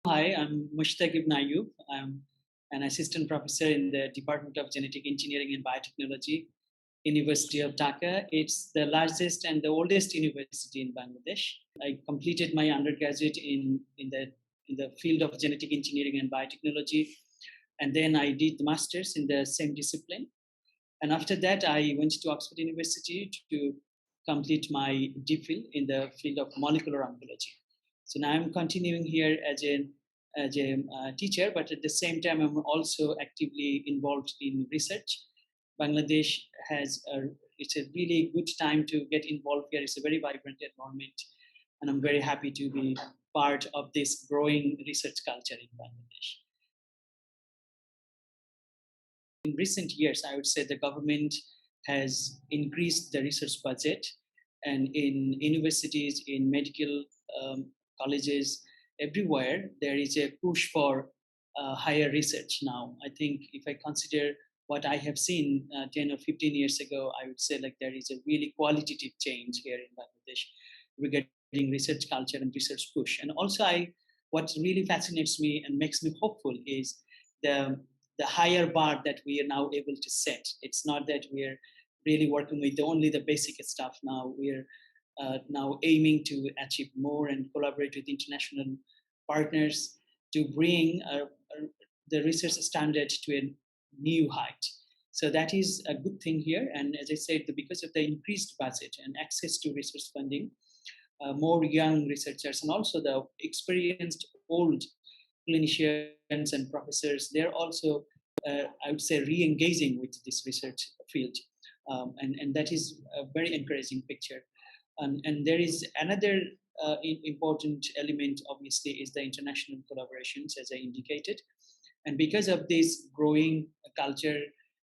Hi, I'm Mustak Ayub. I'm an assistant professor in the Department of Genetic Engineering and Biotechnology, University of Dhaka. It's the largest and the oldest university in Bangladesh. I completed my undergraduate in the field of genetic engineering and biotechnology, and then I did the masters in the same discipline. And after that, I went to Oxford University to complete my DPhil in the field of molecular oncology. So now I'm continuing here as a teacher, but at the same time, I'm also actively involved in research. Bangladesh has it's a really good time to get involved here. It's a very vibrant environment, and I'm very happy to be part of this growing research culture in Bangladesh. In recent years, I would say the government has increased the research budget, and in universities, in medical colleges, everywhere there is a push for higher research now. I think if I consider what I have seen 10 or 15 years ago, I would say like there is a really qualitative change here in Bangladesh regarding research culture and research push. And also, what really fascinates me and makes me hopeful is the the higher bar that we are now able to set. It's not that we're really working with only the basic stuff now. We're now aiming to achieve more and collaborate with international partners to bring the research standard to a new height. So that is a good thing here. And as I said, because of the increased budget and access to research funding, more young researchers and also the experienced old clinicians and professors, they're also, I would say, re-engaging with this research field. And that is a very encouraging picture. And there is another important element, obviously, is the international collaborations, as I indicated. And because of this growing culture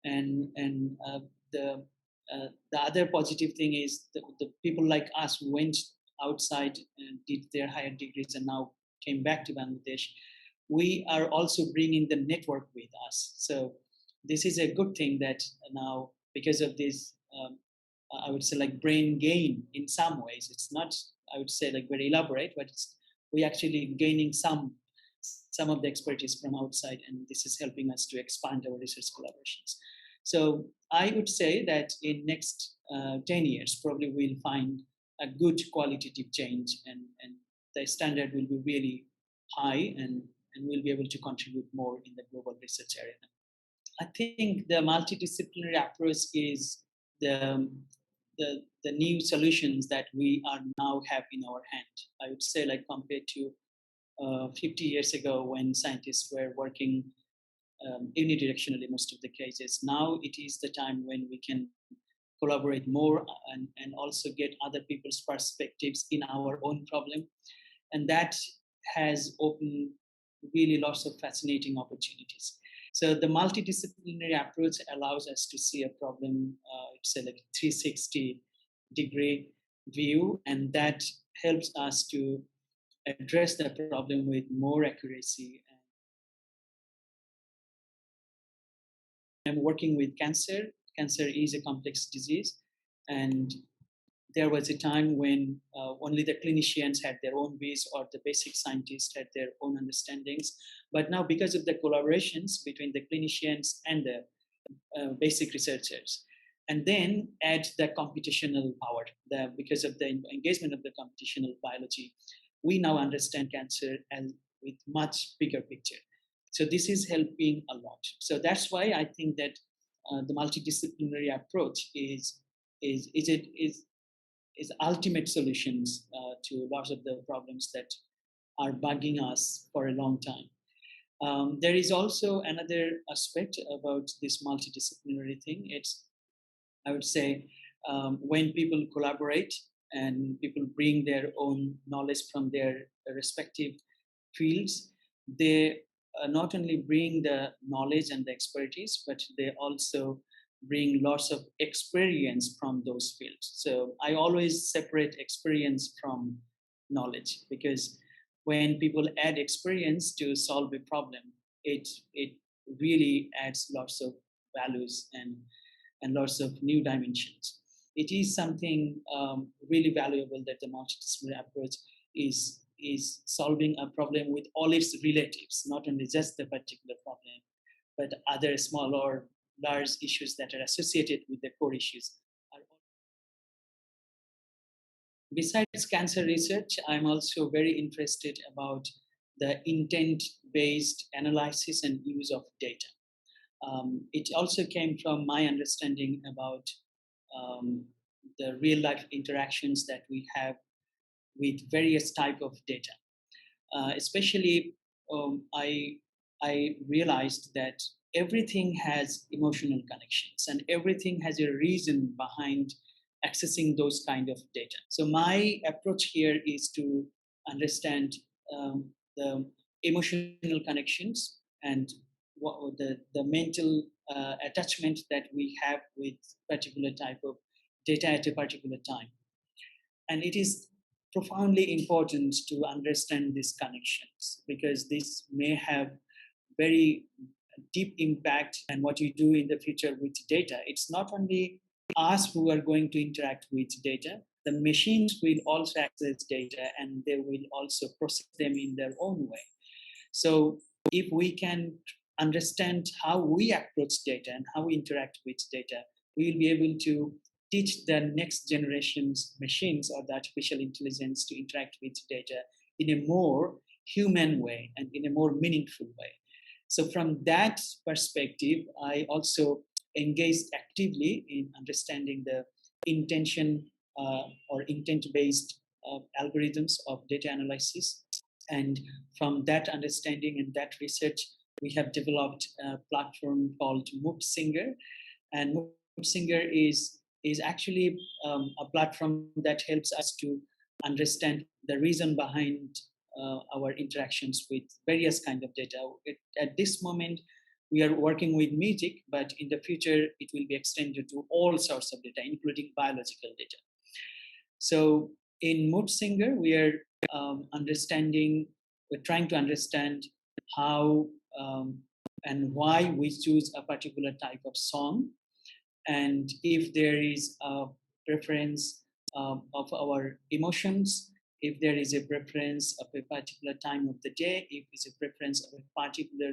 and the other positive thing is the people like us went outside and did their higher degrees and now came back to Bangladesh. We are also bringing the network with us. So this is a good thing that now, because of this, I would say like brain gain in some ways. It's not, I would say like very elaborate, but we actually gaining some of the expertise from outside, and this is helping us to expand our research collaborations. So I would say that in next 10 years, probably we'll find a good qualitative change, and the standard will be really high, and we'll be able to contribute more in the global research area. I think the multidisciplinary approach is the, the new solutions that we are now have in our hand. I would say like compared to 50 years ago when scientists were working unidirectionally most of the cases. Now it is the time when we can collaborate more and also get other people's perspectives in our own problem. And that has opened really lots of fascinating opportunities. So the multidisciplinary approach allows us to see a problem, say like 360-degree view, and that helps us to address the problem with more accuracy. I'm working with cancer. Cancer is a complex disease, and there was a time when only the clinicians had their own views or the basic scientists had their own understandings. But now, because of the collaborations between the clinicians and the basic researchers, and then add the computational power, because of the engagement of the computational biology, we now understand cancer and with much bigger picture. So this is helping a lot. So that's why I think that the multidisciplinary approach is ultimate solutions to lots of the problems that are bugging us for a long time. There is also another aspect about this multidisciplinary thing. It's, I would say, when people collaborate and people bring their own knowledge from their respective fields, they not only bring the knowledge and the expertise, but they also bring lots of experience from those fields. So I always separate experience from knowledge, because when people add experience to solve a problem, it really adds lots of values and lots of new dimensions. It is something really valuable that the multidisciplinary approach is solving a problem with all its relatives, not only just the particular problem, but other small or large issues that are associated with the core issues. Besides cancer research, I'm also very interested about the intent-based analysis and use of data. It also came from my understanding about um, the real-life interactions that we have with various type of data. Especially, I realized that everything has emotional connections and everything has a reason behind accessing those kind of data. So my approach here is to understand the emotional connections and what the mental attachment that we have with particular type of data at a particular time. And it is profoundly important to understand these connections because this may have very deep impact on what we do in the future with data. It's not only us who are going to interact with data, the machines will also access data and they will also process them in their own way. So if we can understand how we approach data and how we interact with data, we will be able to teach the next generation's machines or the artificial intelligence to interact with data in a more human way and in a more meaningful way. So from that perspective, I also engaged actively in understanding the intention or intent-based algorithms of data analysis. And from that understanding and that research, we have developed a platform called Mustak. And Mustak is actually a platform that helps us to understand the reason behind our interactions with various kind of data. At this moment, we are working with music, but in the future, it will be extended to all sorts of data, including biological data. So in Mustak, we are we're trying to understand how and why we choose a particular type of song, and if there is a preference of our emotions, if there is a preference of a particular time of the day, if it's a preference of a particular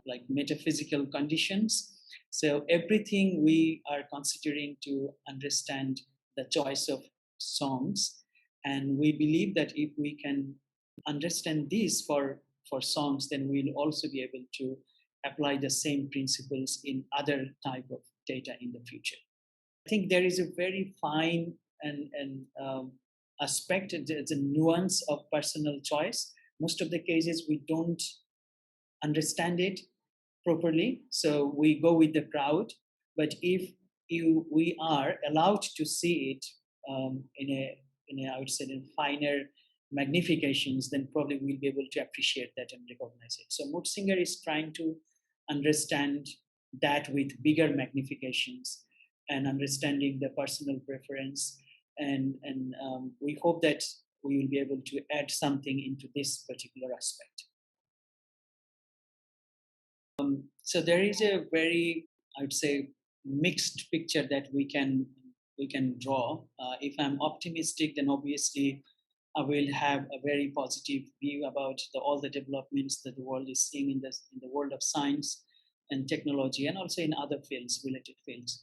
like metaphysical conditions. So everything we are considering to understand the choice of songs, and we believe that if we can understand this for songs, then we'll also be able to apply the same principles in other type of data in the future. I think there is a very fine and aspect, it's a nuance of personal choice. Most of the cases we don't understand it properly, so we go with the crowd. But if we are allowed to see it in a I would say in finer magnifications, then probably we'll be able to appreciate that and recognize it. So Mustak is trying to understand that with bigger magnifications and understanding the personal preference, and we hope that we will be able to add something into this particular aspect. So there is a very, I would say, mixed picture that we can draw. If I'm optimistic, then obviously I will have a very positive view about all the developments that the world is seeing in the world of science and technology, and also in other fields, related fields.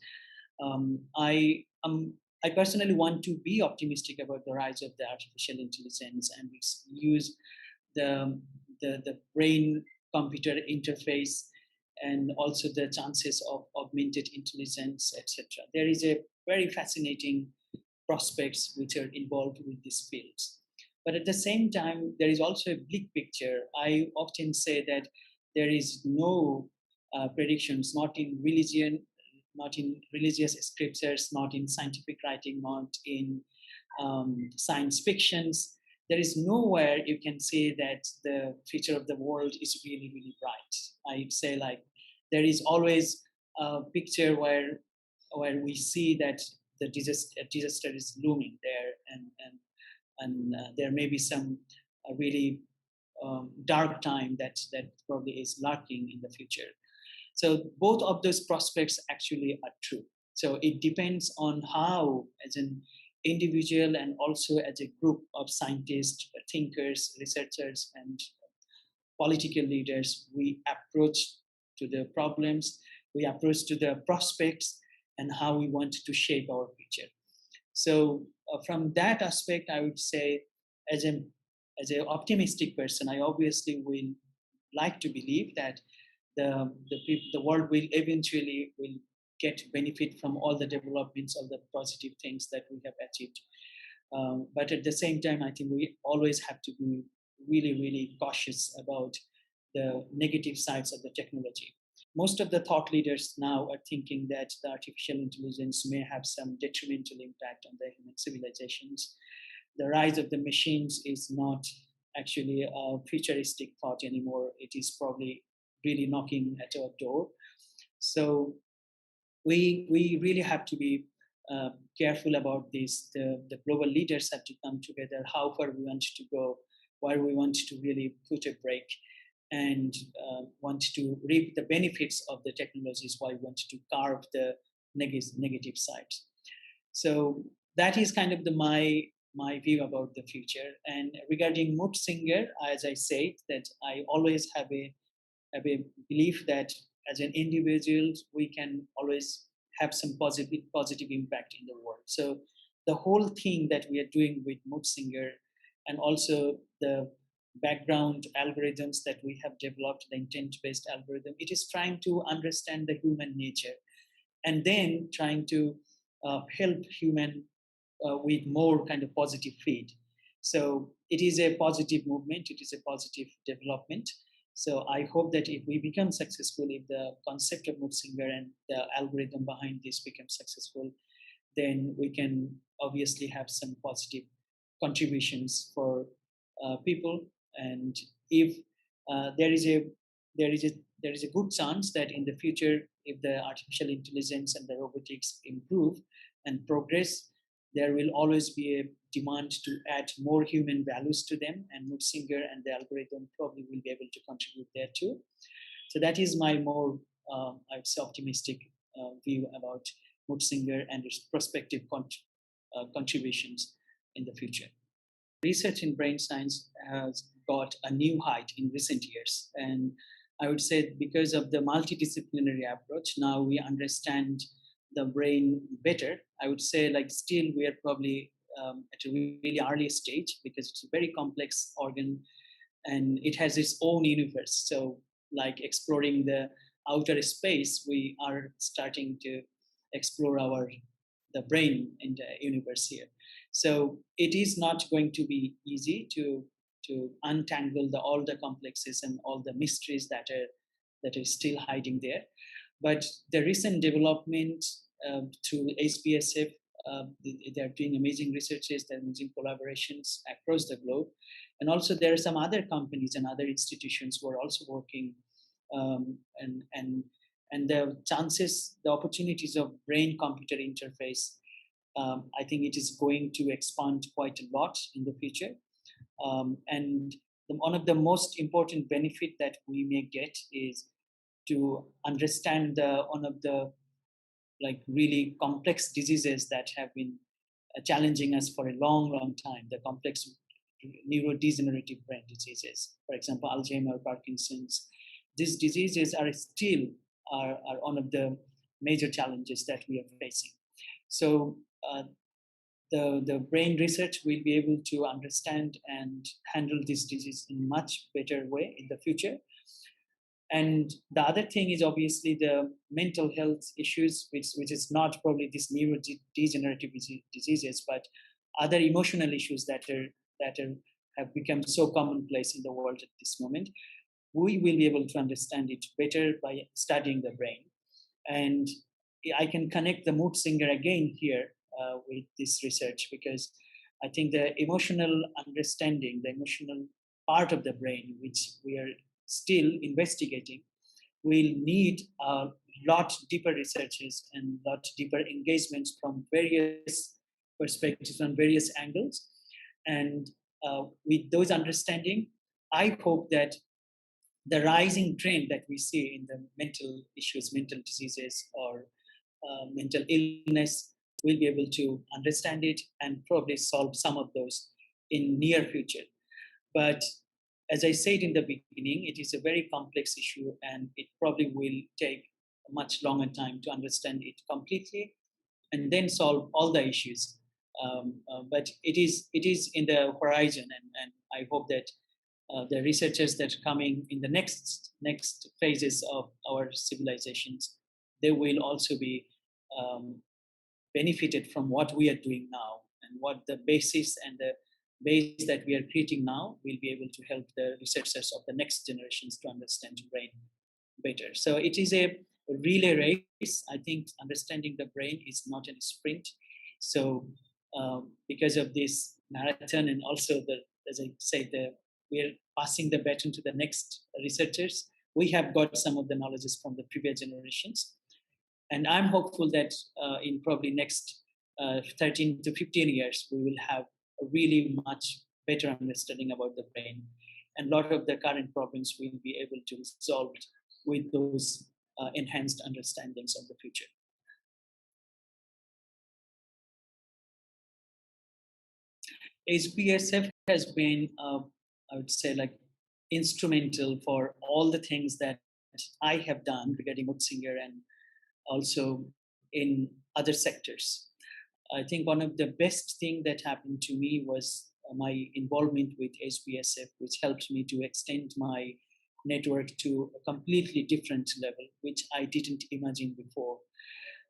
I personally want to be optimistic about the rise of the artificial intelligence and its use the brain computer interface, and also the chances of augmented intelligence, etc. There is a very fascinating prospects which are involved with these fields. But at the same time, there is also a bleak picture. I often say that there is no predictions, not in religion, not in religious scriptures, not in scientific writing, not in science fictions. There is nowhere you can say that the future of the world is really, really bright. I'd say like there is always a picture where we see that the disaster is looming there, and there may be some really dark time that probably is lurking in the future. So both of those prospects actually are true. So it depends on how, as an individual and also as a group of scientists, thinkers, researchers, and political leaders, we approach to the problems, we approach to the prospects, and how we want to shape our future. So from that aspect, I would say, as an optimistic person, I obviously will like to believe that the world will eventually will get benefit from all the developments, all the positive things that we have achieved. But at the same time, I think we always have to be really, really cautious about the negative sides of the technology. Most of the thought leaders now are thinking that the artificial intelligence may have some detrimental impact on the human civilizations. The rise of the machines is not actually a futuristic thought anymore. It is probably really knocking at our door. So we really have to be careful about this. The global leaders have to come together, how far we want to go, where we want to really put a break, and want to reap the benefits of the technologies, while we want to carve the negative sides. So that is kind of my view about the future. And regarding mood singer, as I said, that I always have a belief that as an individual we can always have some positive impact in the world. So the whole thing that we are doing with mood singer, and also the background algorithms that we have developed, the intent based algorithm, it is trying to understand the human nature, and then trying to help human with more kind of positive feed. So it is a positive movement, it is a positive development. So I hope that if we become successful, if the concept of Moodsinger and the algorithm behind this becomes successful, then we can obviously have some positive contributions for people. And if there is a there is a there is a good chance that in the future, if the artificial intelligence and the robotics improve and progress, there will always be a demand to add more human values to them, and Moodsinger and the algorithm probably will be able to contribute there too. So that is my more, I would say, optimistic view about Moodsinger and its prospective contributions in the future. Research in brain science has got a new height in recent years. And I would say because of the multidisciplinary approach, now we understand the brain better. I would say, like, still we are probably at a really early stage, because it's a very complex organ and it has its own universe. So, like exploring the outer space, we are starting to explore the brain in the universe here. So it is not going to be easy to untangle all the complexes and all the mysteries that are still hiding there. But the recent development through HBSF, they're doing amazing researches, they're amazing collaborations across the globe. And also there are some other companies and other institutions who are also working, um, and, and, and the chances, the opportunities of brain-computer interface, I think it is going to expand quite a lot in the future. And one of the most important benefit that we may get is to understand one of the, like, really complex diseases that have been challenging us for a long, long time, the complex neurodegenerative brain diseases, for example, Alzheimer, Parkinson's. These diseases are still are one of the major challenges that we are facing. So the brain research will be able to understand and handle this disease in much better way in the future. And the other thing is obviously the mental health issues, which is not probably these neurodegenerative diseases, but other emotional issues that have become so commonplace in the world at this moment. We will be able to understand it better by studying the brain. And I can connect the mood singer again here with this research, because I think the emotional understanding, the emotional part of the brain, which we are still investigating, will need a lot deeper researches and lot deeper engagements from various perspectives, from various angles. And with those understanding, I hope that the rising trend that we see in the mental issues, mental diseases, or mental illness, we'll be able to understand it and probably solve some of those in near future. But as I said in the beginning, it is a very complex issue, and it probably will take a much longer time to understand it completely and then solve all the issues. But it is in the horizon, and I hope that the researchers that are coming in the next phases of our civilizations, they will also be um, benefited from what we are doing now, and what the basis and the base that we are creating now will be able to help the researchers of the next generations to understand brain better. So it is a relay race. I think understanding the brain is not a sprint. So because of this marathon, and also the, as I said, we're passing the baton to the next researchers. We have got some of the knowledges from the previous generations, and I'm hopeful that in probably next 13 to 15 years, we will have a really much better understanding about the brain, and a lot of the current problems will be able to resolve with those enhanced understandings of the future. HBSF has been, I would say, like instrumental for all the things that I have done regarding Singer, and also in other sectors. I think one of the best thing that happened to me was my involvement with HBSF, which helped me to extend my network to a completely different level, which I didn't imagine before.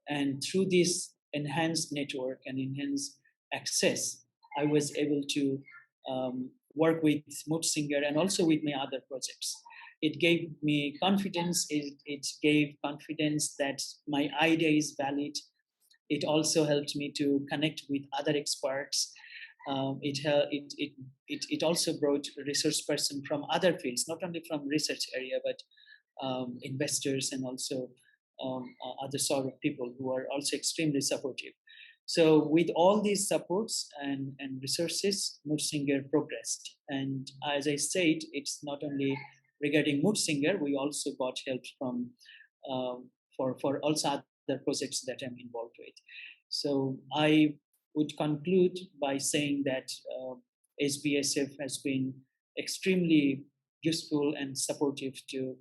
And through this enhanced network and enhanced access, I was able to work with Singer and also with my other projects. It gave me confidence. It gave confidence that my idea is valid. It also helped me to connect with other experts. It also brought a research person from other fields, not only from research area, but investors, and also other sort of people who are also extremely supportive. So with all these supports and resources, Singer progressed. And as I said, it's not only regarding Singer, we also got help from for also other projects that I'm involved with. So I would conclude by saying that HBSF has been extremely useful and supportive to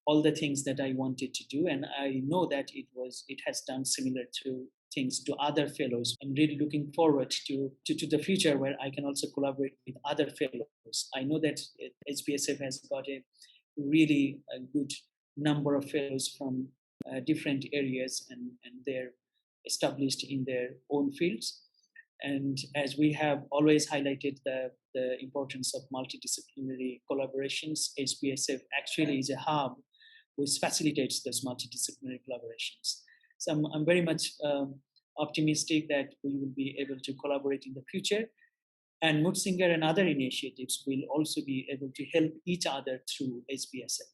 all the things that I wanted to do, and I know that it has done similar to things to other fellows. I'm really looking forward to the future where I can also collaborate with other fellows. I know that HBSF has got a really a good number of fellows from different areas, and they're established in their own fields. And as we have always highlighted the importance of multidisciplinary collaborations, HBSF actually is a hub which facilitates those multidisciplinary collaborations. So I'm very much optimistic that we will be able to collaborate in the future. And Singer and other initiatives will also be able to help each other through HBSF.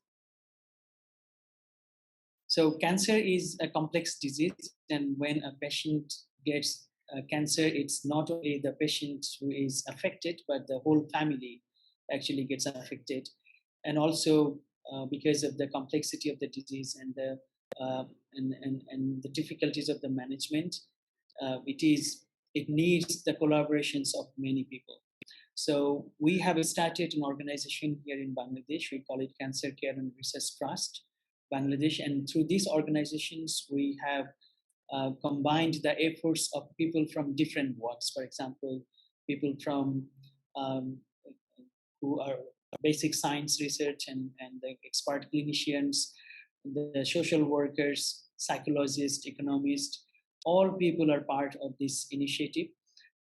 So cancer is a complex disease, and when a patient gets cancer, it's not only the patient who is affected, but the whole family actually gets affected. And also because of the complexity of the disease and the difficulties of the management, it needs the collaborations of many people. So we have started an organization here in Bangladesh. We call it Cancer Care and Research Trust Bangladesh, and through these organizations, we have combined the efforts of people from different walks. For example, people from um, who are basic science research and the expert clinicians, the social workers, psychologists, economists. All people are part of this initiative,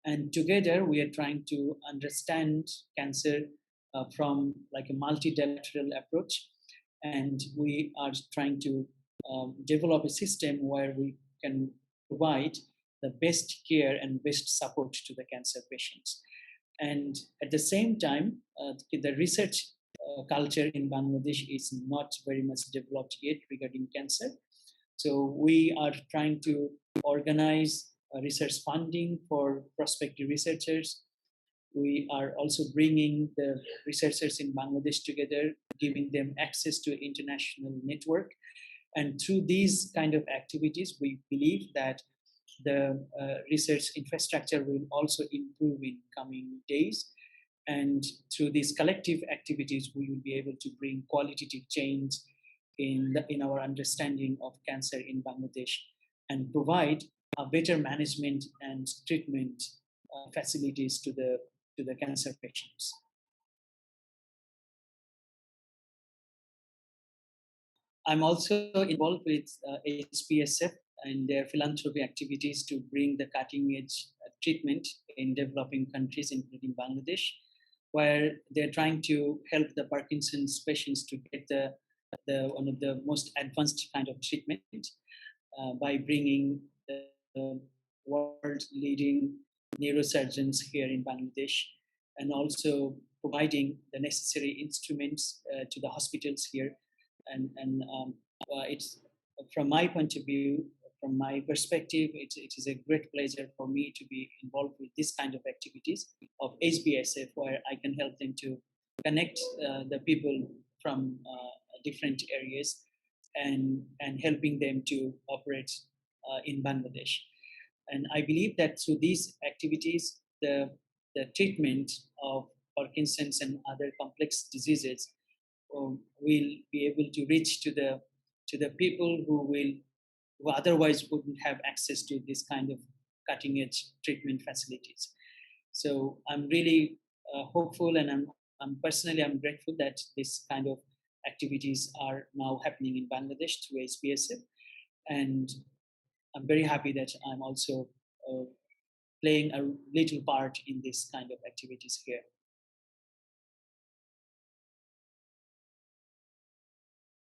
and together we are trying to understand cancer from like a multilateral approach, and we are trying to develop a system where we can provide the best care and best support to the cancer patients. And at the same time, the research culture in Bangladesh is not very much developed yet regarding cancer. So we are trying to organize research funding for prospective researchers. We are also bringing the researchers in Bangladesh together, giving them access to international network. And through these kind of activities, we believe that the research infrastructure will also improve in coming days. And through these collective activities, we will be able to bring qualitative change in our understanding of cancer in Bangladesh and provide a better management and treatment facilities to the cancer patients. I'm also involved with HBSF and their philanthropy activities to bring the cutting edge treatment in developing countries, including Bangladesh, where they're trying to help the Parkinson's patients to get the one of the most advanced kind of treatment by bringing the world leading neurosurgeons here in Bangladesh and also providing the necessary instruments to the hospitals here. And it's from my point of view, from my perspective, it is a great pleasure for me to be involved with this kind of activities of HBSF, where I can help them to connect the people from different areas and helping them to operate in Bangladesh. And I believe that through these activities, the treatment of Parkinson's and other complex diseases will be able to reach to the people who otherwise wouldn't have access to this kind of cutting edge treatment facilities. So I'm really hopeful, and I'm personally I'm grateful that this kind of activities are now happening in Bangladesh through HBSF, and I'm very happy that I'm also uh, playing a little part in this kind of activities here.